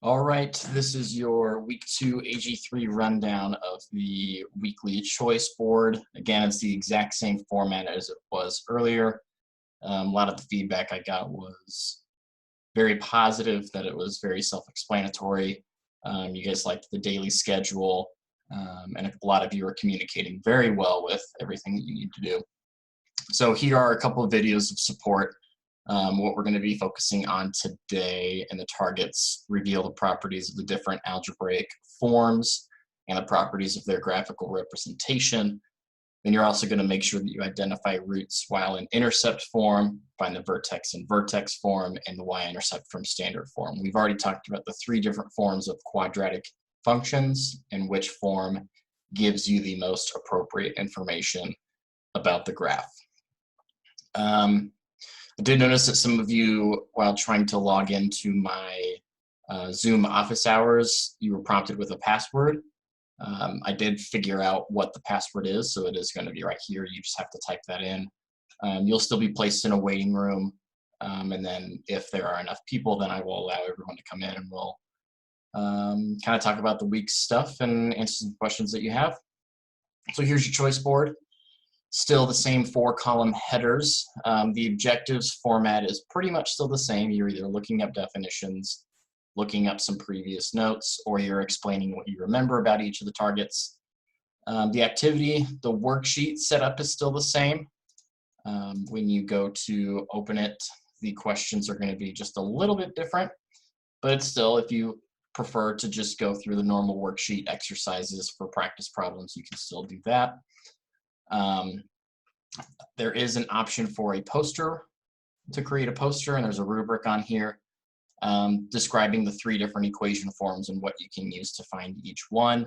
All right, this is your week 2 AG3 rundown of the weekly choice board. Again, it's the exact same format as it was earlier. A lot of the feedback I got was very positive, that it was very self-explanatory. You guys liked the daily schedule, and a lot of you are communicating very well with everything that you need to do. So here are a couple of videos of support. What we're going to be focusing on today, and the targets reveal the properties of the different algebraic forms and the properties of their graphical representation. Then you're also going to make sure that you identify roots while in intercept form, find the vertex in vertex form, and the y-intercept from standard form. We've already talked about the 3 different forms of quadratic functions and which form gives you the most appropriate information about the graph. I did notice that some of you, while trying to log into my Zoom office hours, you were prompted with a password. I did figure out what the password is, so it is going to be right here. You just have to type that in. You'll still be placed in a waiting room, and then if there are enough people, then I will allow everyone to come in, and we'll kind of talk about the week's stuff and answer some questions that you have. So here's your choice board. Still the same 4-column headers. The objectives format is pretty much still the same. You're either looking up definitions, looking up some previous notes, or you're explaining what you remember about each of the targets. The activity, the worksheet setup is still the same. When you go to open it, the questions are going to be just a little bit different, but it's still, if you prefer to just go through the normal worksheet exercises for practice problems, you can still do that. There is an option for a poster, to create a poster, and there's a rubric on here describing the 3 different equation forms and what you can use to find each one.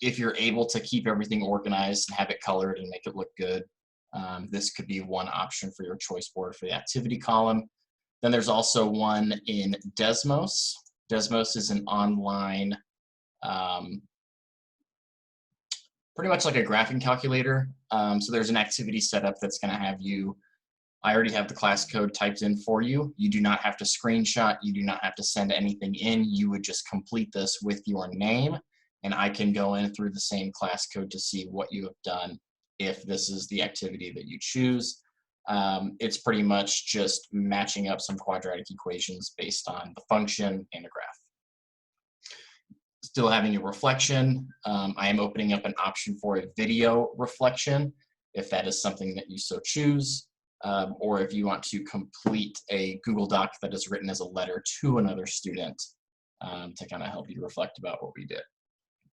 If you're able to keep everything organized and have it colored and make it look good, this could be one option for your choice board for the activity column. Then there's also one in Desmos. Desmos is an online pretty much like a graphing calculator. So there's an activity setup that's going to have you, I already have the class code typed in for you. You do not have to screenshot. You do not have to send anything in. You would just complete this with your name, and I can go in through the same class code to see what you have done if this is the activity that you choose. It's pretty much just matching up some quadratic equations based on the function and a graph. Still having a reflection. I am opening up an option for a video reflection if that is something that you so choose, or if you want to complete a Google Doc that is written as a letter to another student to kind of help you reflect about what we did.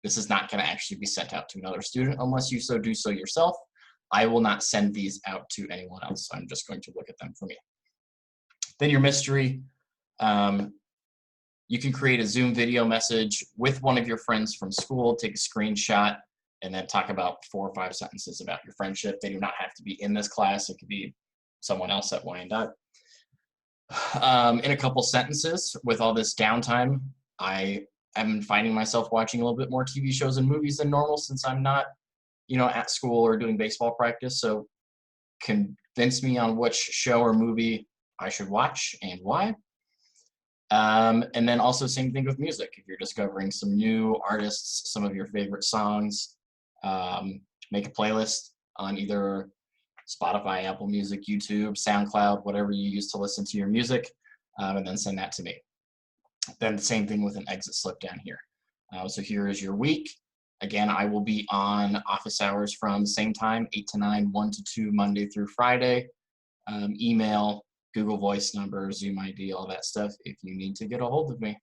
This is not going to actually be sent out to another student unless you so do so yourself. I will not send these out to anyone else. I'm just going to look at them for me. Then your mystery. You can create a Zoom video message with one of your friends from school, take a screenshot, and then talk about 4 or 5 sentences about your friendship. They do not have to be in this class. It could be someone else at Wyandotte. In a couple sentences, with all this downtime, I am finding myself watching a little bit more TV shows and movies than normal since I'm not, at school or doing baseball practice. So convince me on which show or movie I should watch and why. And then also same thing with music. If you're discovering some new artists, some of your favorite songs, make a playlist on either Spotify, Apple Music, YouTube, SoundCloud, whatever you use to listen to your music, and then send that to me. Then the same thing with an exit slip down here. So here is your week. Again, I will be on office hours from same time, 8 to 9, 1 to 2, Monday through Friday. Email, Google Voice number, Zoom ID, all that stuff if you need to get a hold of me.